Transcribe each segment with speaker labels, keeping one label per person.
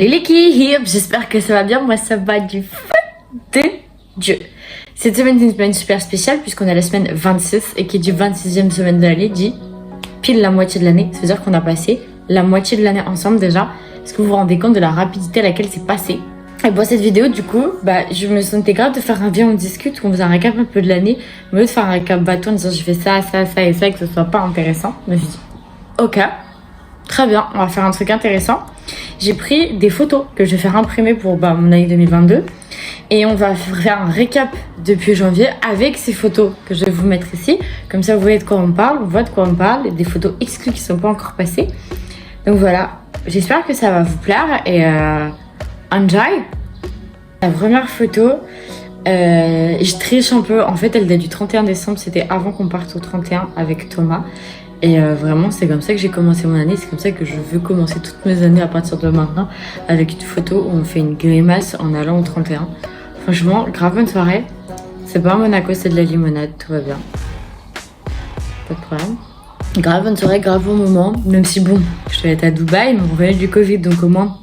Speaker 1: Les l'équipe, j'espère que ça va bien, moi ça va du feu de Dieu. Cette semaine est une semaine super spéciale puisqu'on est à la semaine 26 et qui dit 26e semaine de l'année dit pile la moitié de l'année. Ça veut dire qu'on a passé la moitié de l'année ensemble déjà. Est-ce que vous vous rendez compte de la rapidité à laquelle c'est passé? Et pour cette vidéo du coup, je me sentais grave de faire un viens on discute où on faisait un récap un peu de l'année. Au lieu de faire un récap bateau en disant je fais ça, ça, ça et ça et que ce soit pas intéressant. Je me suis dit ok, très bien, on va faire un truc intéressant. J'ai pris des photos que je vais faire imprimer pour mon année 2022 et on va faire un récap depuis janvier avec ces photos que je vais vous mettre ici. Comme ça vous voyez de quoi on parle, on voit de quoi on parle et des photos exclues qui ne sont pas encore passées. Donc voilà, j'espère que ça va vous plaire et enjoy. La première photo, je triche un peu, en fait elle date du 31 décembre, c'était avant qu'on parte au 31 avec Thomas. Et vraiment, c'est comme ça que j'ai commencé mon année. C'est comme ça que je veux commencer toutes mes années à partir de maintenant. Avec une photo où on fait une grimace en allant au 31. Franchement, grave bonne soirée. C'est pas à Monaco, c'est de la limonade. Tout va bien. Pas de problème. Grave bonne soirée, grave bon moment. Même si bon, je devais être à Dubaï, mais on revenait du Covid. Donc au moins,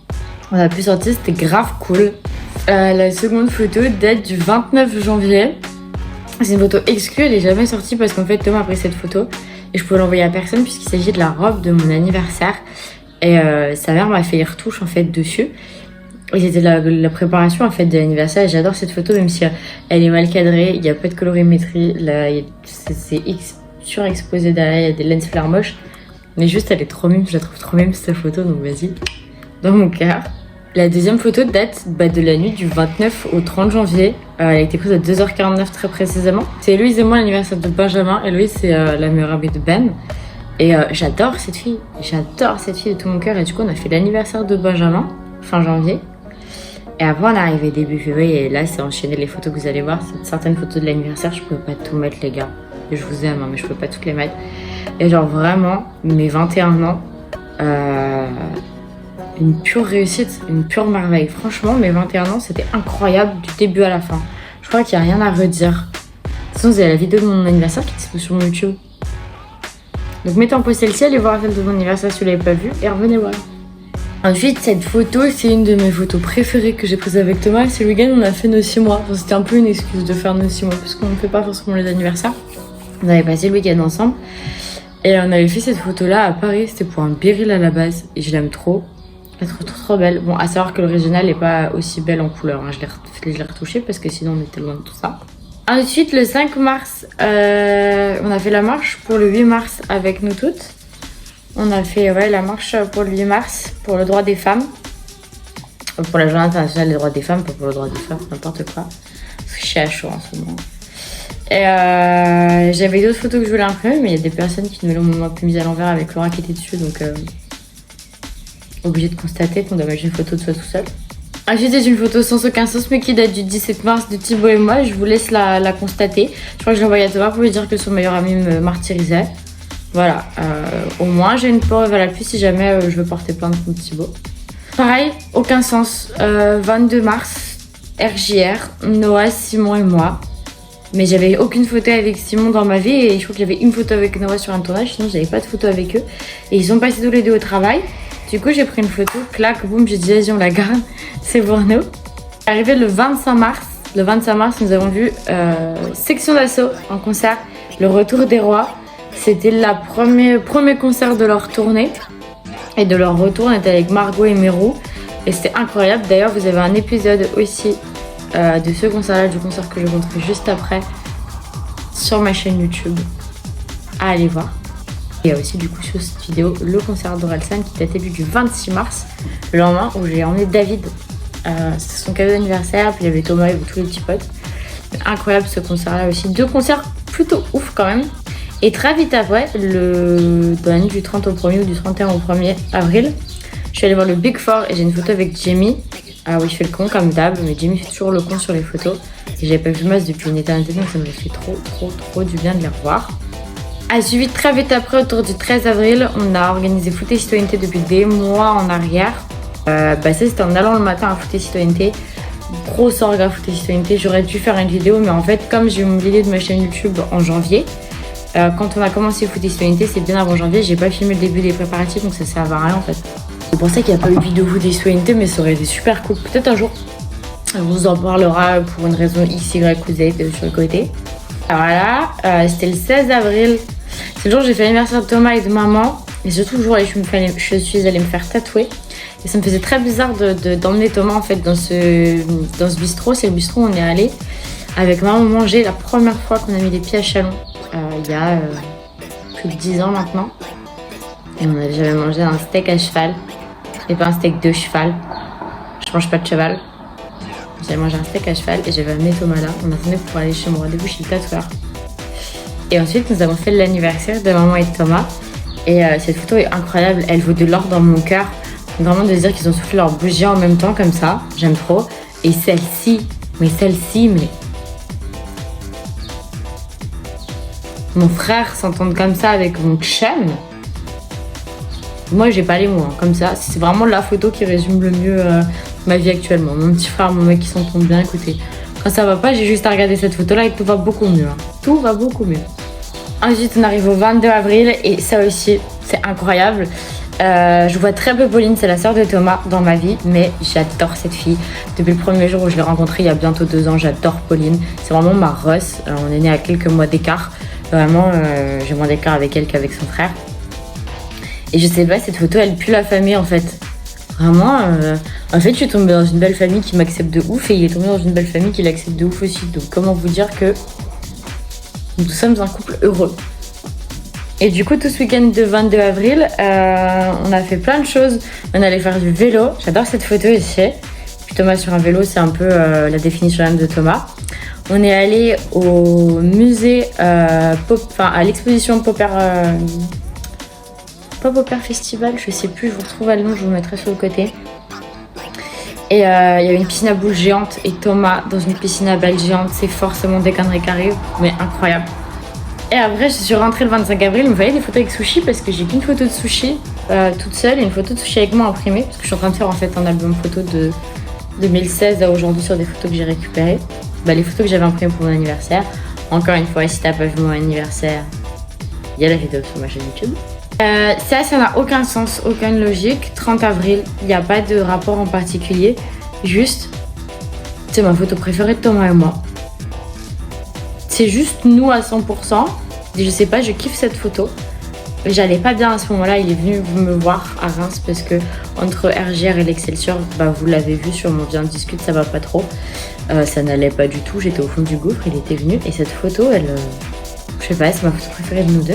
Speaker 1: on a pu sortir. C'était grave cool. La seconde photo date du 29 janvier. C'est une photo exclue. Elle est jamais sortie parce qu'en fait, Thomas a pris cette photo. Et je pouvais l'envoyer à personne puisqu'il s'agit de la robe de mon anniversaire. Et sa mère m'a fait les retouches en fait dessus. Et c'était la préparation en fait de l'anniversaire. Et j'adore cette photo même si elle est mal cadrée. Il n'y a pas de colorimétrie. Là, c'est surexposé derrière. Il y a des lenses flares moches. Mais juste elle est trop mime. Je la trouve trop mime cette photo. Donc vas-y. Dans mon cœur. La deuxième photo date de la nuit du 29 au 30 janvier. Elle a été prise à 2h49 très précisément. C'est Héloïse et moi l'anniversaire de Benjamin. Héloïse c'est la meilleure amie de Ben. Et j'adore cette fille. J'adore cette fille de tout mon cœur. Et du coup on a fait l'anniversaire de Benjamin fin janvier. Et après on est arrivé début février. Et là c'est enchaîné les photos que vous allez voir. C'est certaines photos de l'anniversaire. Je pouvais pas tout mettre les gars. Et je vous aime hein, mais je peux pas toutes les mettre. Et genre vraiment mes 21 ans. Une pure réussite, une pure merveille. Franchement, mes 21 ans, c'était incroyable du début à la fin. Je crois qu'il n'y a rien à redire. De toute façon, vous avez la vidéo de mon anniversaire qui est disponible sur mon YouTube. Donc mettez en pause celle-ci, allez voir celle de mon anniversaire si vous ne l'avez pas vue et revenez voir. Ensuite, cette photo, c'est une de mes photos préférées que j'ai prises avec Thomas. C'est le week-end où on a fait nos 6 mois. Enfin, c'était un peu une excuse de faire nos 6 mois parce qu'on ne fait pas forcément les anniversaires. On avait passé le week-end ensemble. Et on avait fait cette photo-là à Paris. C'était pour un Beryl à la base et je l'aime trop. Elle est trop belle. Bon, à savoir que l'original n'est pas aussi belle en couleur. Hein. Je l'ai retouchée parce que sinon on était loin de tout ça. Ensuite, le 5 mars, on a fait la marche pour le 8 mars avec nous toutes. On a fait la marche pour le 8 mars pour le droit des femmes. Pour la journée internationale des droits des femmes, pas pour le droit des femmes, n'importe quoi. Je suis à chaud en ce moment. Et j'avais d'autres photos que je voulais imprimer, mais il y a des personnes qui me l'ont un peu mise à l'envers avec Laura qui était dessus. Donc... obligé de constater qu'on doit mettre une photo de soi tout seul. Ensuite, c'est une photo sans aucun sens mais qui date du 17 mars de Thibaut et moi. Je vous laisse la constater. Je crois que j'ai envoyé à Thomas pour lui dire que son meilleur ami me martyrisait. Voilà, au moins j'ai une preuve à l'appui si jamais je veux porter plainte contre Thibaut. Pareil, aucun sens. 22 mars, RJR, Noah, Simon et moi. Mais j'avais aucune photo avec Simon dans ma vie et je crois qu'il y avait une photo avec Noah sur un tournage, sinon j'avais pas de photo avec eux. Et ils sont passés tous les deux au travail. Du coup, j'ai pris une photo, clac, boum, j'ai dit, vas-y, on la garde, c'est pour nous. Arrivé le 25 mars, nous avons vu Section d'Assaut en concert, le Retour des Rois. C'était le premier concert de leur tournée. Et de leur retour, on était avec Margot et Mérou. Et c'était incroyable. D'ailleurs, vous avez un épisode aussi de ce concert-là, du concert que je vais montrer juste après, sur ma chaîne YouTube. À aller voir. Il y a aussi du coup sur cette vidéo le concert d'Orelsan qui datait du 26 mars, le lendemain où j'ai emmené David. C'était son cadeau d'anniversaire, puis il y avait Thomas et tous les petits potes. Incroyable ce concert-là aussi. 2 concerts plutôt ouf quand même. Et très vite après, dans la nuit du 30 au 1er ou du 31 au 1er avril, je suis allée voir le Big Four et j'ai une photo avec Jamie. Ah oui, je fais le con comme d'hab, mais Jamie fait toujours le con sur les photos. Et j'avais pas vu Mas depuis une éternité, donc ça m'a fait trop du bien de les revoir. A suivi très vite après, autour du 13 avril, on a organisé Foot et Citoyenneté depuis des mois en arrière. Ça c'était en allant le matin à Foot et Citoyenneté. Grosse orga Foot et Citoyenneté. J'aurais dû faire une vidéo, mais en fait, comme j'ai eu l'idée de ma chaîne YouTube en janvier, quand on a commencé Foot et Citoyenneté, c'est bien avant janvier, j'ai pas filmé le début des préparatifs, donc ça sert à rien en fait. C'est pour ça qu'il n'y a pas eu de vidéo des Swente, mais ça aurait été super cool. Peut-être un jour, on vous en parlera pour une raison X, Y ou Z sur le côté. Voilà, c'était le 16 avril. C'est le jour où j'ai fait l'anniversaire de Thomas et de maman. Et surtout le jour où je suis allée me faire tatouer. Et ça me faisait très bizarre d'emmener Thomas en fait dans ce bistrot. C'est le bistrot où on est allé avec maman manger la première fois qu'on a mis les pieds à Chalon. Il y a plus de 10 ans maintenant. Et j'avais mangé un steak à cheval. Et pas un steak de cheval. Je mange pas de cheval. J'avais mangé un steak à cheval et j'avais amené Thomas là. On attendait pour aller chez mon rendez-vous chez le tatoueur. Et ensuite, nous avons fait l'anniversaire de maman et de Thomas. Et cette photo est incroyable. Elle vaut de l'or dans mon cœur. Vraiment de dire qu'ils ont soufflé leur bougie en même temps comme ça. J'aime trop. Et celle-ci, mais mon frère s'entendre comme ça avec mon chum. Moi, j'ai pas les mots, hein, comme ça. C'est vraiment la photo qui résume le mieux ma vie actuellement. Mon petit frère, mon mec qui s'entendent bien. Écoutez, quand ça va pas, j'ai juste à regarder cette photo-là et tout va beaucoup mieux. Hein. Tout va beaucoup mieux. Ensuite, on arrive au 22 avril et ça aussi, c'est incroyable. Je vois très peu Pauline, c'est la sœur de Thomas dans ma vie, mais j'adore cette fille. Depuis le premier jour où je l'ai rencontrée, il y a bientôt 2 ans, j'adore Pauline. C'est vraiment ma Ross. On est nés à quelques mois d'écart. Vraiment, j'ai moins d'écart avec elle qu'avec son frère. Et je sais pas, cette photo, elle pue la famille en fait. Vraiment, en fait, je suis tombée dans une belle famille qui m'accepte de ouf et il est tombé dans une belle famille qui l'accepte de ouf aussi. Donc, comment vous dire que nous sommes un couple heureux. Et du coup, tout ce week-end de 22 avril, on a fait plein de choses. On allait faire du vélo. J'adore cette photo ici. Puis Thomas sur un vélo, c'est un peu la définition même de Thomas. On est allé au musée, à l'exposition Popper Festival, je sais plus, je vous retrouve le nom, je vous mettrai sur le côté. Et il y avait une piscine à boules géante et Thomas dans une piscine à balles géante, c'est forcément des conneries qui arrivent, mais incroyable. Et après, je suis rentrée le 25 avril, il me fallait des photos avec sushi parce que j'ai qu'une photo de sushi toute seule et une photo de sushi avec moi imprimée parce que je suis en train de faire en fait un album photo de 2016 à aujourd'hui sur des photos que j'ai récupérées. Les photos que j'avais imprimées pour mon anniversaire. Encore une fois, si t'as pas vu mon anniversaire, il y a la vidéo sur ma chaîne YouTube. Ça n'a aucun sens, aucune logique. 30 avril, il n'y a pas de rapport en particulier. Juste, c'est ma photo préférée de Thomas et moi. C'est juste nous à 100%. Et je sais pas, je kiffe cette photo. J'allais pas bien à ce moment-là, il est venu me voir à Reims parce que entre RGR et l'Excelsior, vous l'avez vu sur mon Viens discute, ça va pas trop. Ça n'allait pas du tout, j'étais au fond du gouffre, il était venu et cette photo, je sais pas, c'est ma photo préférée de nous deux.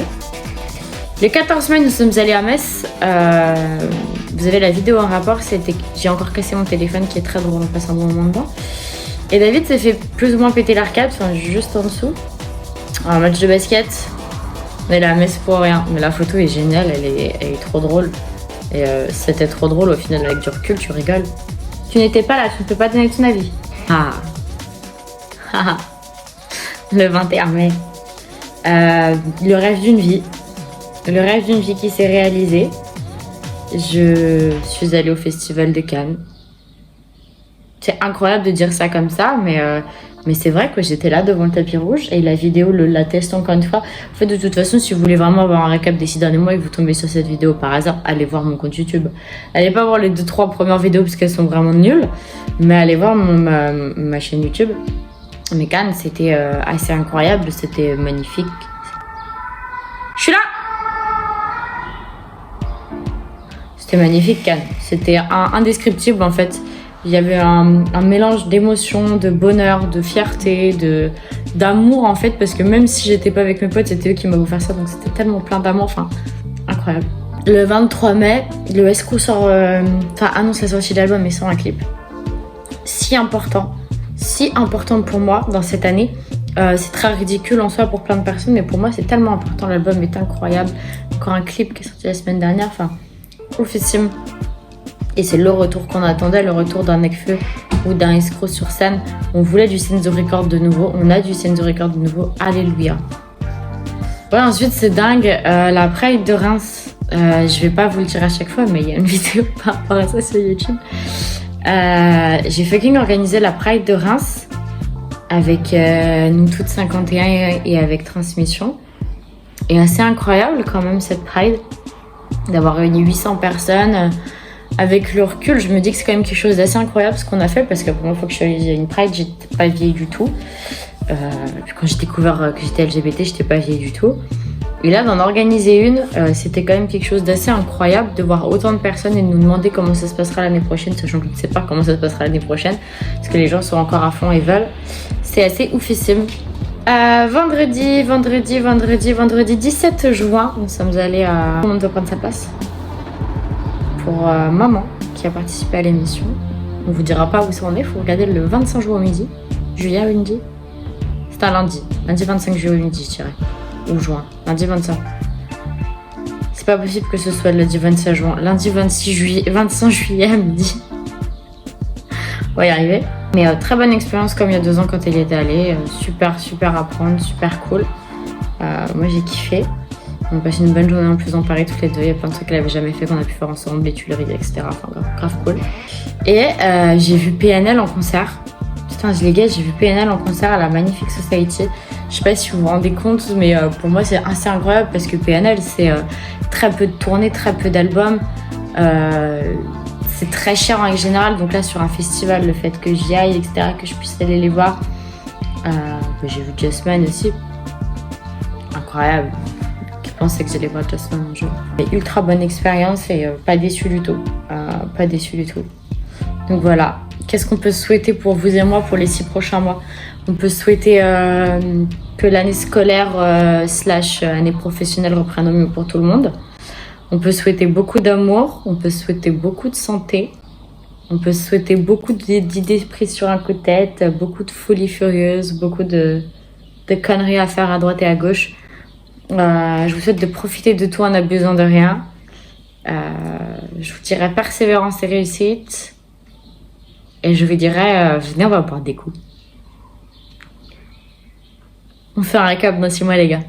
Speaker 1: Les 14 mai, nous sommes allés à Metz. Vous avez la vidéo en rapport, j'ai encore cassé mon téléphone qui est très drôle, on passe un bon moment dedans. Et David s'est fait plus ou moins péter l'arcade, juste en dessous. Un match de basket. On est là à Metz pour rien, mais la photo est géniale, elle est trop drôle. Et c'était trop drôle, au final, avec du recul, tu rigoles. Tu n'étais pas là, tu ne peux pas donner ton avis. Le 21 mai. Le rêve d'une vie. Le rêve d'une vie qui s'est réalisé. Je suis allée au Festival de Cannes. C'est incroyable de dire ça comme ça, mais c'est vrai que j'étais là devant le tapis rouge et la vidéo l'atteste encore une fois. En fait, de toute façon, si vous voulez vraiment avoir un récap des 6 derniers mois et que vous tombez sur cette vidéo par hasard, allez voir mon compte YouTube. Allez pas voir les 2-3 premières vidéos parce qu'elles sont vraiment nulles, mais allez voir ma chaîne YouTube. Mais Cannes, c'était assez incroyable, c'était magnifique. Je suis là! C'était magnifique Cannes, c'était indescriptible en fait. Il y avait un mélange d'émotions, de bonheur, de fierté, d'amour en fait, parce que même si j'étais pas avec mes potes, c'était eux qui m'avaient offert ça, donc c'était tellement plein d'amour, incroyable. Le 23 mai, le Escrew annonce la sortie de l'album et sort un clip. Si important pour moi dans cette année. C'est très ridicule en soi pour plein de personnes, mais pour moi c'est tellement important, l'album est incroyable. Encore un clip qui est sorti la semaine dernière, oufissime. Et c'est le retour qu'on attendait, le retour d'un Nekfeu ou d'un Escrew sur scène. On voulait du Send the Record de nouveau, on a du Send the Record de nouveau, alléluia. Ouais, ensuite c'est dingue, la Pride de Reims, je vais pas vous le dire à chaque fois, mais il y a une vidéo par rapport à ça sur YouTube. J'ai fucking organisé la Pride de Reims avec nous toutes 51 et avec Transmission. Et assez incroyable quand même cette Pride, d'avoir réuni 800 personnes. avec le recul, je me dis que c'est quand même quelque chose d'assez incroyable ce qu'on a fait, parce que la première fois que je suis allée à une Pride, j'étais pas vieille du tout. Puis quand j'ai découvert que j'étais LGBT, j'étais pas vieille du tout. Et là, d'en organiser une, c'était quand même quelque chose d'assez incroyable de voir autant de personnes et de nous demander comment ça se passera l'année prochaine, sachant que je ne sais pas comment ça se passera l'année prochaine, parce que les gens sont encore à fond et veulent. C'est assez oufissime. Vendredi 17 juin, nous sommes allés à... Tout le monde doit prendre sa place. Pour maman, qui a participé à l'émission. On vous dira pas où ça en est, il faut regarder le 25 juin au midi. Juillet au midi. C'est un lundi. Lundi 25 juillet au midi, je dirais. Ou juin. Lundi 25. C'est pas possible que ce soit le lundi 25 juin. Lundi 25 juillet à midi. On va y arriver. Mais très bonne expérience comme il y a 2 ans quand elle y était allée. Super à prendre, super cool. Moi j'ai kiffé. On a passé une bonne journée en plus en Paris toutes les deux. Il y a plein de trucs qu'elle avait jamais fait qu'on a pu faire ensemble, les Tuileries, etc. Enfin grave cool. Et j'ai vu PNL en concert. Putain les gars, j'ai vu PNL en concert à la Magnifique Society. Je sais pas si vous vous rendez compte, mais pour moi c'est assez incroyable parce que PNL c'est très peu de tournées, très peu d'albums. C'est très cher en général, donc là sur un festival, le fait que j'y aille, etc., que je puisse aller les voir. J'ai vu Jasmine aussi. Incroyable. Je pensais que j'allais voir Jasmine un jour. Mais ultra bonne expérience et pas déçue du tout. Pas déçue du tout. Donc voilà. Qu'est-ce qu'on peut souhaiter pour vous et moi pour les 6 prochains mois? On peut souhaiter que l'année scolaire / année professionnelle reprenne au mieux pour tout le monde. On peut souhaiter beaucoup d'amour, on peut souhaiter beaucoup de santé, on peut souhaiter beaucoup d'idées prises sur un coup de tête, beaucoup de folie furieuse, beaucoup de conneries à faire à droite et à gauche. Je vous souhaite de profiter de tout en n'abusant de rien. Je vous dirais persévérance et réussite. Et je vous dirais, venez, on va boire des coups. On fait un récap dans 6 mois, les gars.